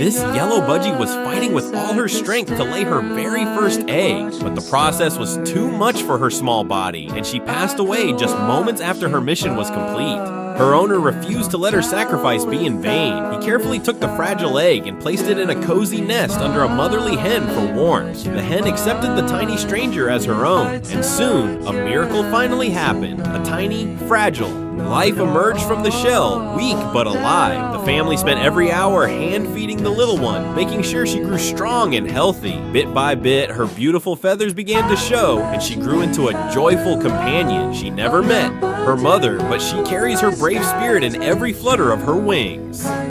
This yellow budgie was fighting with all her strength to lay her very first egg, but the process was too much for her small body, and she passed away just moments after her mission was complete. Her owner refused to let her sacrifice be in vain. He carefully took the fragile egg and placed it in a cozy nest under a motherly hen for warmth. The hen accepted the tiny stranger as her own, and soon, a miracle finally happened. A tiny, fragile life emerged from the shell, weak but alive. The family spent every hour hand-feeding the little one, making sure she grew strong and healthy. Bit by bit, her beautiful feathers began to show, and she grew into a joyful companion. She never met her mother, but she carries her brave spirit in every flutter of her wings.